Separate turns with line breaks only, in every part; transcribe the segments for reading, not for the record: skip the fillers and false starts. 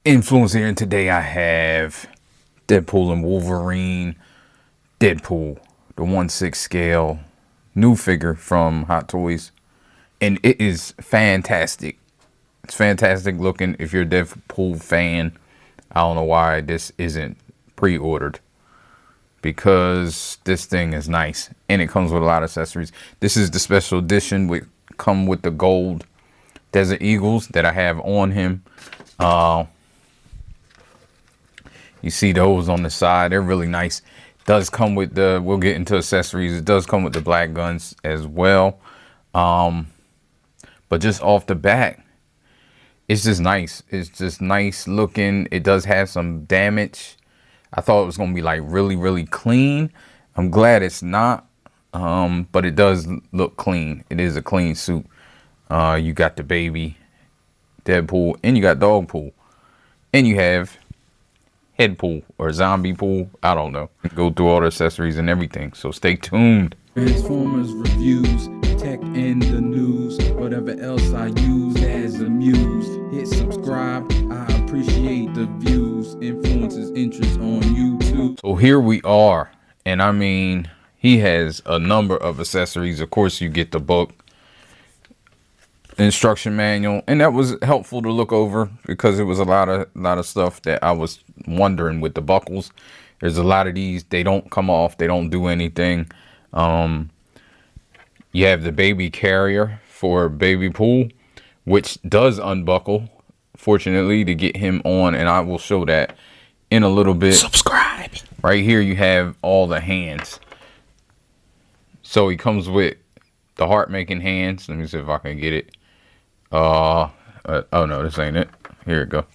Influence here, and today I have Deadpool and Wolverine. Deadpool, the 1/6 scale, new figure from Hot Toys, and it is fantastic. It's fantastic looking. If you're a Deadpool fan, I don't know why this isn't pre-ordered, because this thing is nice and it comes with a lot of accessories. This is the special edition with the gold Desert Eagles that I have on him. You see those on the side. They're really nice. Does come with the, we'll get into accessories. It does come with the black guns as well. But just off the bat, it's just nice. It's just nice looking. It does have some damage. I thought it was going to be like really, really clean. I'm glad it's not. But it does look clean. It is a clean suit. You got the baby Deadpool, and you got Dogpool, and you have Headpool or Zombie Pool. I don't know. Go through all the accessories and everything. So stay tuned.
Transformers reviews, tech and the news, whatever else I use as a muse. Hit subscribe. I appreciate the views. Influences interest on YouTube.
So here we are, and I mean, he has a number of accessories. Of course, you get the book, instruction manual, and that was helpful to look over because it was a lot of stuff that I was wondering with the buckles. There's a lot of these, they don't come off, they don't do anything. You have the baby carrier for Babypool, which does unbuckle, fortunately, to get him on, and I will show that in a little bit.
Subscribe.
Right here you have all the hands. So he comes with the heart making hands. Let me see if I can get it. Oh no, this ain't it. Here it go.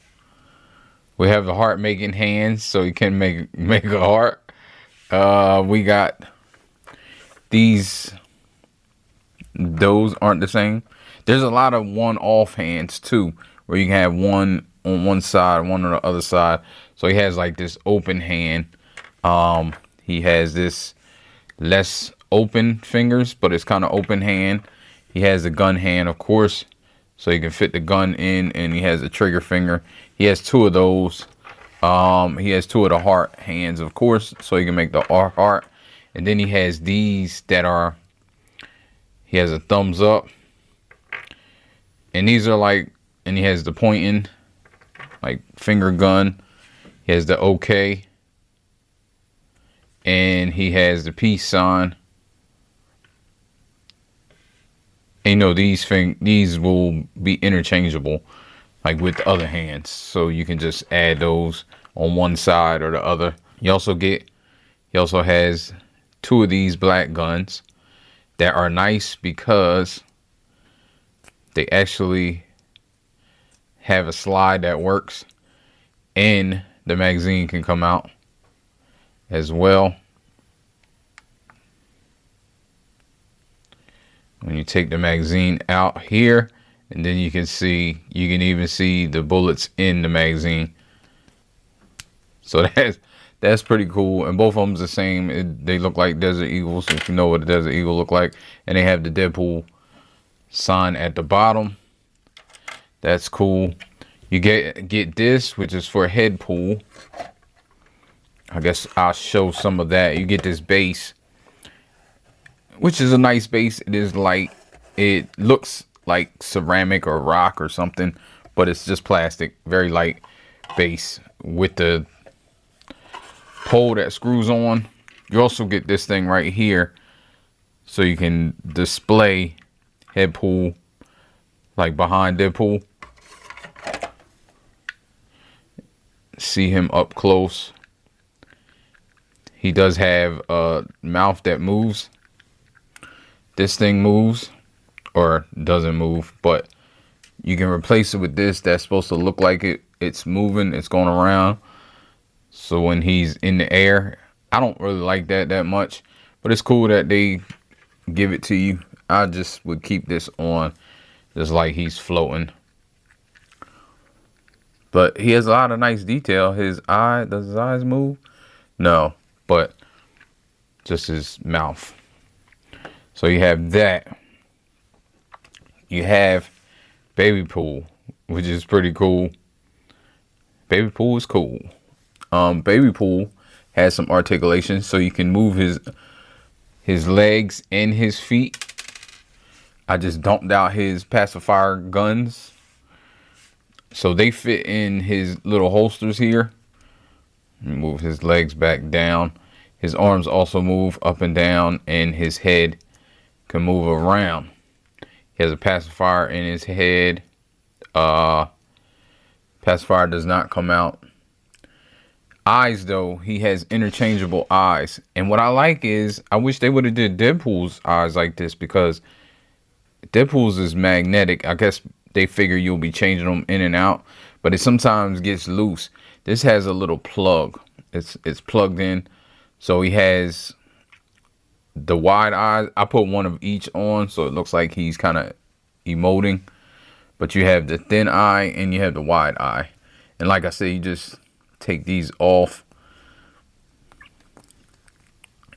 We have the heart making hands, so you can make a heart. We got these. Those aren't the same. There's a lot of one-off hands too, where you can have one on one side, one on the other side. So he has like this open hand. He has this less open fingers, but it's kind of open hand. He has the gun hand, of course, so you can fit the gun in, and he has a trigger finger. He has two of those. He has two of the heart hands, of course, so you can make the heart. And then he has these that are, he has a thumbs up, and these are like, and he has the pointing, like finger gun. He has the OK, and he has the peace sign. And you know, these will be interchangeable, like with the other hands, so you can just add those on one side or the other. He also has two of these black guns that are nice because they actually have a slide that works, and the magazine can come out as well. When you take the magazine out here, and then you can even see the bullets in the magazine. So that's pretty cool. And both of them's the same. They look like Desert Eagles, if you know what a Desert Eagle look like. And they have the Deadpool sign at the bottom. That's cool. You get this, which is for Headpool. I guess I'll show some of that. You get this base, which is a nice base. It is light. It looks like ceramic or rock or something, but it's just plastic. Very light base with the pole that screws on. You also get this thing right here, so you can display Headpool like behind Deadpool. See him up close. He does have a mouth that moves. This thing moves or doesn't move, but you can replace it with this that's supposed to look like it's moving, it's going around. So when he's in the air, I don't really like that much, but it's cool that they give it to you. I just would keep this on just like he's floating. But he has a lot of nice detail. Does his eyes move? No, but just his mouth. So you have that. You have Babypool, which is pretty cool. Babypool is cool. Babypool has some articulation, so you can move his legs and his feet. I just dumped out his pacifier guns, so they fit in his little holsters here. Move his legs back down. His arms also move up and down, and his head can move around. He has a pacifier in his head. Pacifier does not come out. Eyes, though, he has interchangeable eyes. And what I like is, I wish they would have did Deadpool's eyes like this, because Deadpool's is magnetic. I guess they figure you'll be changing them in and out, but it sometimes gets loose. This has a little plug. It's plugged in, so he has the wide eyes. I put one of each on, so it looks like he's kind of emoting. But you have the thin eye and you have the wide eye. And like I said, you just take these off.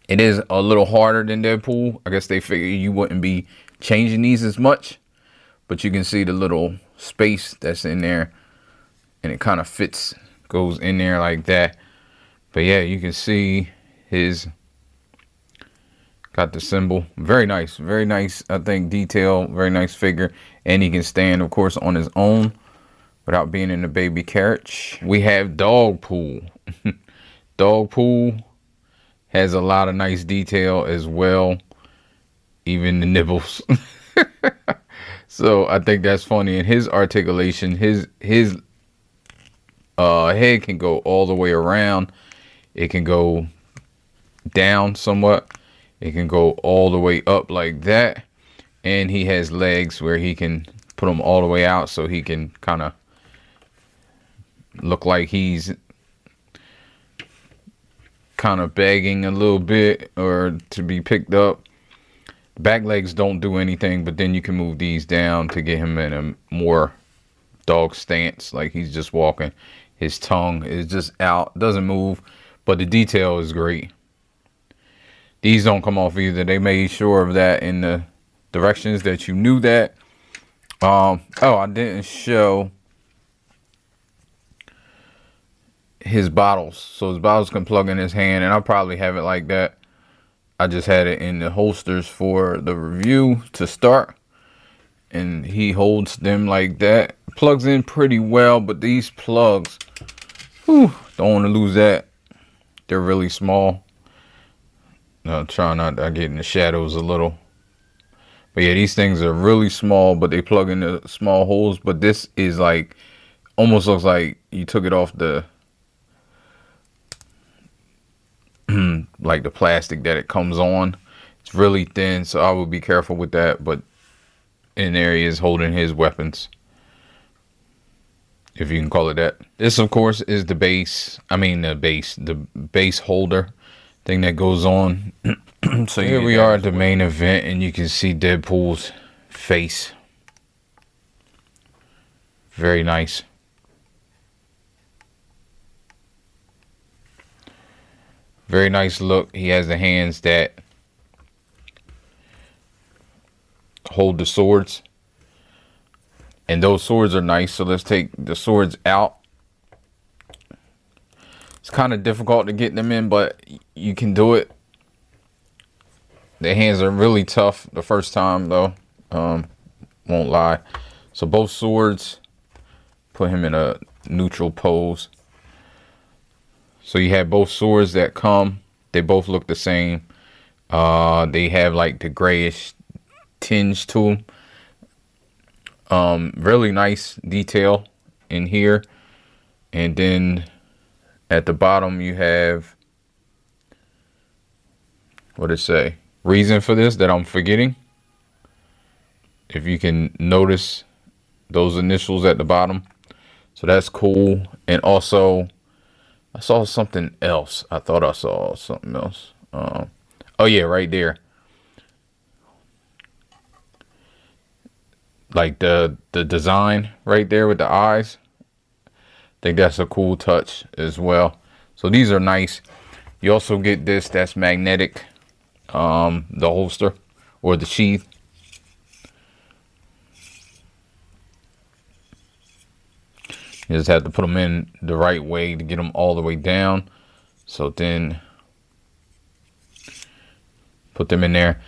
It is a little harder than Deadpool. I guess they figure you wouldn't be changing these as much. But you can see the little space that's in there. And it kind of fits, goes in there like that. But yeah, you can see his... got the symbol. Very nice. Very nice, I think, detail. Very nice figure. And he can stand, of course, on his own without being in the baby carriage. We have Dogpool. Dogpool has a lot of nice detail as well. Even the nibbles. So I think that's funny. And his articulation, his head can go all the way around. It can go down somewhat. It can go all the way up like that. And he has legs where he can put them all the way out, so he can kind of look like he's kind of begging a little bit or to be picked up. Back legs don't do anything, but then you can move these down to get him in a more dog stance, like he's just walking. His tongue is just out, doesn't move, but the detail is great. These don't come off either. They made sure of that in the directions that you knew that. Oh, I didn't show his bottles. So his bottles can plug in his hand, and I'll probably have it like that. I just had it in the holsters for the review to start. And he holds them like that. Plugs in pretty well, but these plugs, whew, don't want to lose that. They're really small. No, try not to get in the shadows a little. But yeah, these things are really small, but they plug into small holes. But this is like, almost looks like you took it off the, like the plastic that it comes on. It's really thin, so I would be careful with that. But in there he is holding his weapons, if you can call it that. This, of course, is the base. I mean, the base holder thing that goes on. So here we are at the main event, and you can see Deadpool's face. Very nice. Very nice look. He has the hands that hold the swords, and those swords are nice. So let's take the swords out. It's kind of difficult to get them in, but you can do it. The hands are really tough the first time, though. Won't lie. So both swords, put him in a neutral pose. So you have both swords that come. They both look the same. They have like the grayish tinge to them. Really nice detail in here. And then at the bottom you have, what does it say? Reason for this that I'm forgetting. If you can notice those initials at the bottom. So that's cool. And also, I saw something else. I thought I saw something else. Oh yeah, right there. Like the design right there with the eyes. I think that's a cool touch as well. So these are nice. You also get this that's magnetic. The holster or the sheath. You just have to put them in the right way to get them all the way down. So then put them in there.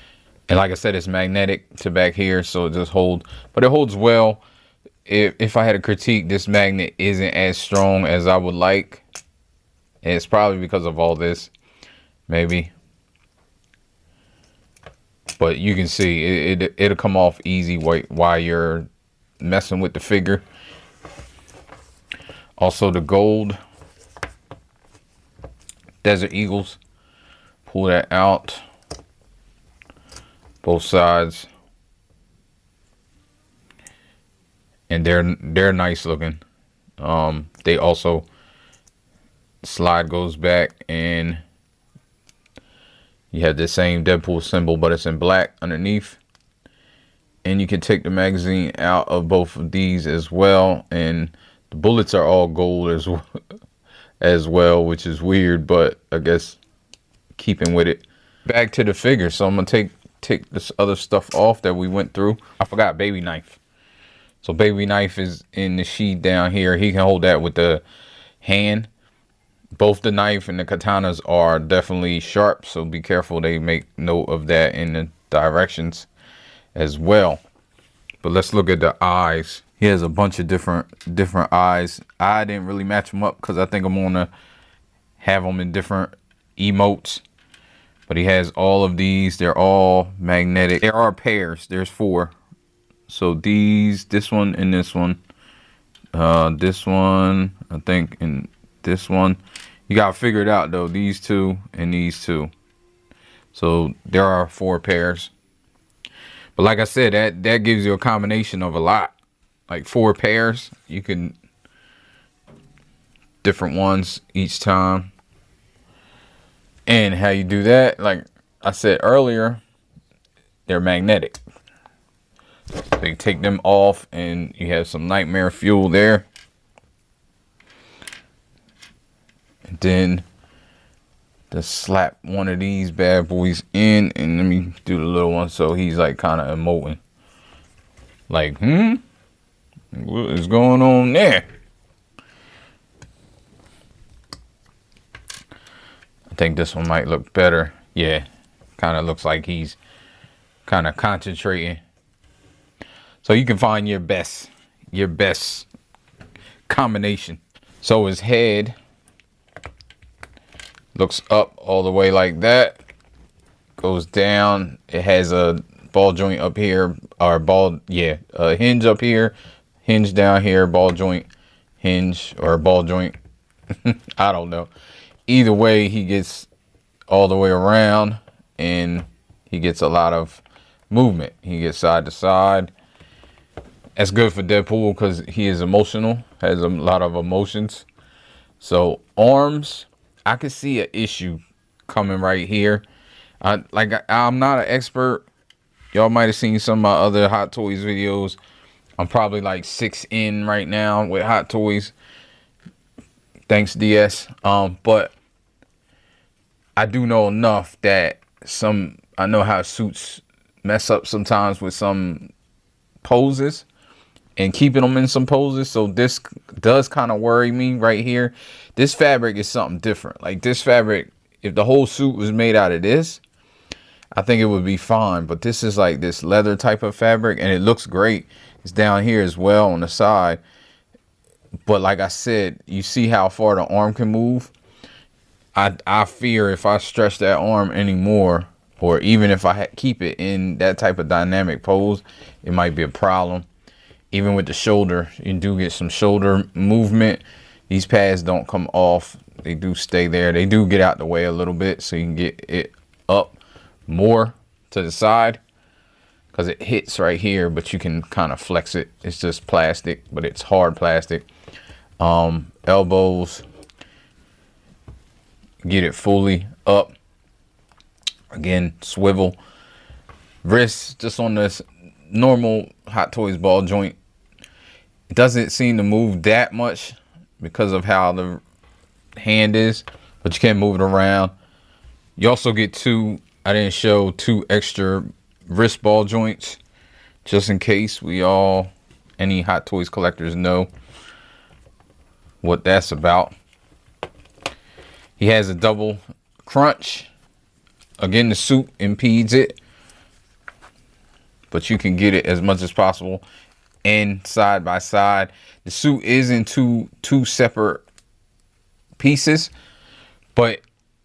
And like I said, it's magnetic to back here, so it just holds. But it holds well. If I had a critique, this magnet isn't as strong as I would like. And it's probably because of all this, maybe. But you can see it'll come off easy while you're messing with the figure. Also the gold Desert Eagles, pull that out, both sides, and they're nice looking. They also slide goes back, and you have the same Deadpool symbol, but it's in black underneath. And you can take the magazine out of both of these as well, and the bullets are all gold as well, which is weird, but I guess keeping with it. Back to the figure, so I'm gonna take this other stuff off that we went through. I forgot baby knife. So baby knife is in the sheath down here. He can hold that with the hand. Both the knife and the katanas are definitely sharp, so be careful. They make note of that in the directions as well. But let's look at the eyes. He has a bunch of different eyes. I didn't really match them up because I think I'm gonna have them in different emotes. But he has all of these. They're all magnetic. There are pairs. There's 4. So this one and this one. This one, I think, and this one. You gotta figure it out though. These 2 and these 2. So there are 4 pairs. But like I said, that gives you a combination of a lot. Like 4 pairs. You can different ones each time. And how you do that, like I said earlier, they're magnetic. So you take them off and you have some nightmare fuel there. And then just slap one of these bad boys in, and let me do the little one so he's like kind of emoting. Like, what is going on there? I think this one might look better. Yeah, kind of looks like he's kind of concentrating. So you can find your best combination. So his head looks up all the way like that, goes down. It has a ball joint up here, or a hinge up here, hinge down here, ball joint, hinge, or ball joint. I don't know. Either way, he gets all the way around, and he gets a lot of movement. He gets side to side. That's good for Deadpool because he is emotional, has a lot of emotions. So arms, I could see an issue coming right here. I'm not an expert. Y'all might have seen some of my other Hot Toys videos. I'm probably like 6 in right now with Hot Toys. Thanks, DS. But I do know enough that I know how suits mess up sometimes with some poses and keeping them in some poses. So this does kind of worry me right here. This fabric is something different. Like this fabric, if the whole suit was made out of this, I think it would be fine. But this is like this leather type of fabric, and it looks great. It's down here as well on the side. But like I said, you see how far the arm can move. I fear if I stretch that arm anymore, or even if I keep it in that type of dynamic pose, it might be a problem. Even with the shoulder, you do get some shoulder movement. These pads don't come off. They do stay there. They do get out the way a little bit, so you can get it up more to the side, because it hits right here, but you can kind of flex it. It's just plastic, but it's hard plastic. Elbows, get it fully up. Again, swivel. Wrists, just on this normal Hot Toys ball joint. It doesn't seem to move that much because of how the hand is, but you can move it around. You also get 2, I didn't show 2 extra wrist ball joints, just in case any Hot Toys collectors know. what that's about. He has a double crunch. Again, the suit impedes it, but you can get it as much as possible and side by side. The suit is in two separate pieces, but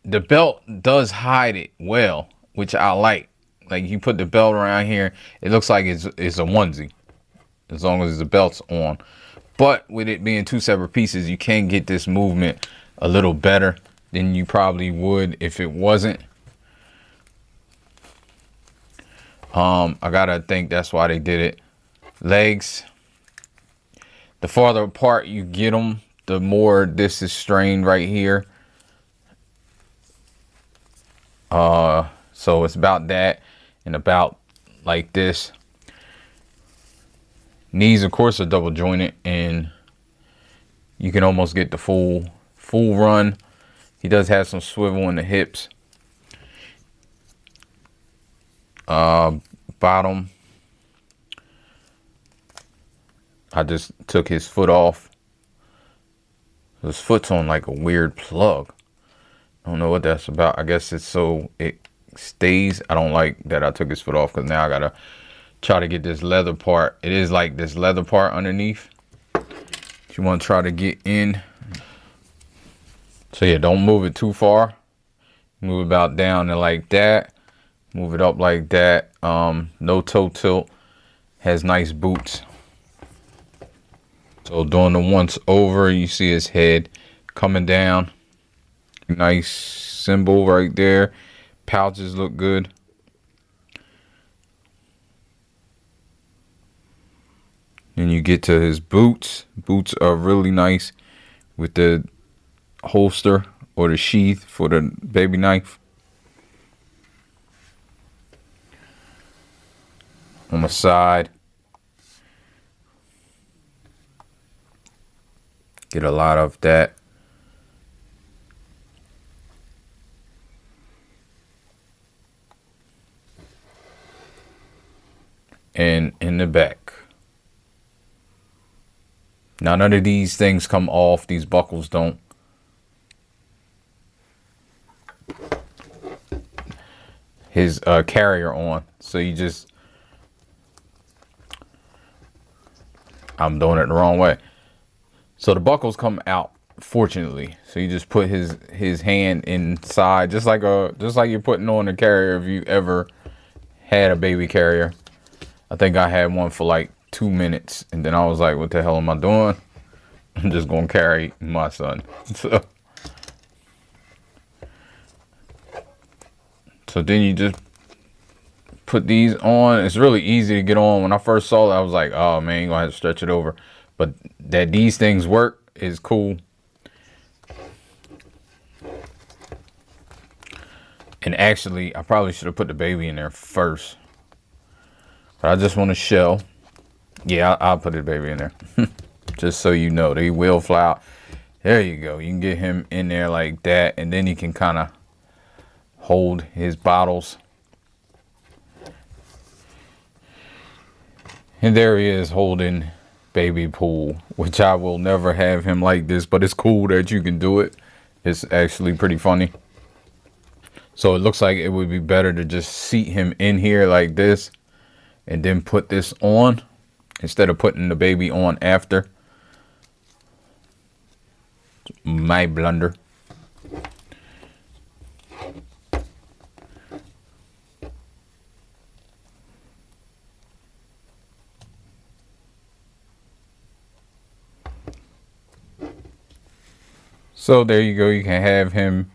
the belt does hide it well, which I like. Like, you put the belt around here, it looks like it's a onesie as long as the belt's on. But with it being two separate pieces, you can get this movement a little better than you probably would if it wasn't. I gotta think that's why they did it. Legs, the farther apart you get them, the more this is strained right here. So it's about that, and about like this. Knees, of course, are double jointed, and you can almost get the full run. He does have some swivel in the hips. Bottom, I just took his foot off. His foot's on like a weird plug. I don't know what that's about. I guess it's so it stays. I don't like that I took his foot off, because now I gotta try to get this leather part. It is like this leather part underneath if you want to try to get in. So yeah, don't move it too far. Move it about down and like that. Move it up like that. No toe tilt. Has nice boots. So doing the once over, you see his head coming down. Nice symbol right there. Pouches look good. Then you get to his boots. Boots are really nice with the holster or the sheath for the baby knife. On the side, get a lot of that. And in the back. Now, none of these things come off. These buckles don't. His carrier on. So you just... I'm doing it the wrong way. So the buckles come out, fortunately. So you just put his hand inside, just like you're putting on a carrier if you ever had a baby carrier. I think I had one for like 2 minutes, and then I was like, what the hell am I doing? I'm just gonna carry my son. So then you just put these on. It's really easy to get on. When I first saw it, I was like, oh man, you're gonna have to stretch it over. But that these things work is cool. And actually, I probably should have put the baby in there first. But I just want to show. Yeah, I'll put the baby in there. Just so you know, they will fly out. There you go. You can get him in there like that. And then you can kind of hold his bottles. And there he is holding Babypool, which I will never have him like this, but it's cool that you can do it. It's actually pretty funny. So it looks like it would be better to just seat him in here like this and then put this on instead of putting the baby on after. My blunder. So there you go. You can have him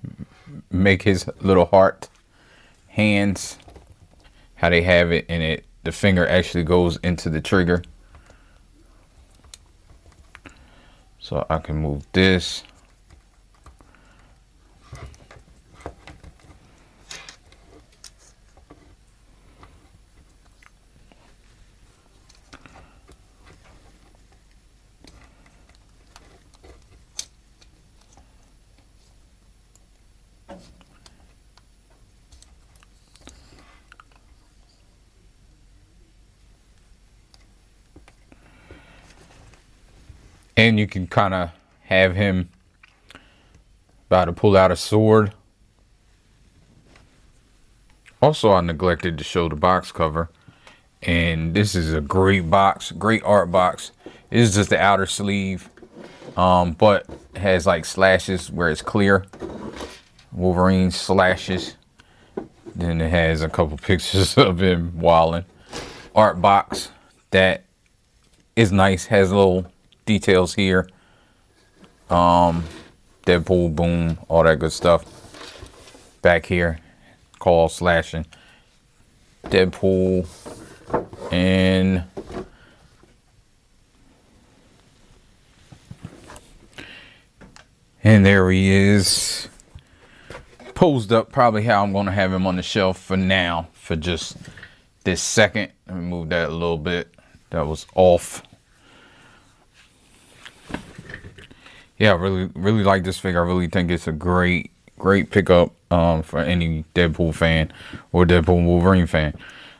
make his little heart hands, how they have it, and the finger actually goes into the trigger. So I can move this. And you can kind of have him about to pull out a sword. Also, I neglected to show the box cover, and this is a great box, great art box. This is just the outer sleeve, but it has like slashes where it's clear. Wolverine slashes. Then it has a couple pictures of him wilding. Art box that is nice, has little details here. Deadpool, boom, all that good stuff. Back here, call slashing. Deadpool and there he is, posed up, probably how I'm going to have him on the shelf for now, for just this second. Let me move that a little bit. That was off. Yeah, I really like this figure. I really think it's a great pickup for any Deadpool fan or Deadpool Wolverine fan.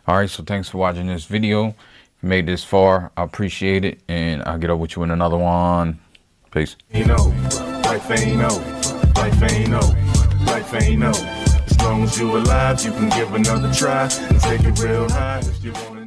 All right, so thanks for watching this video. If you made this far, I appreciate it, and I'll get up with you in another one. Peace.
You know, life ain't no, life ain't no, life ain't no. As long as you alive, you can give another try and take it real high if you want it.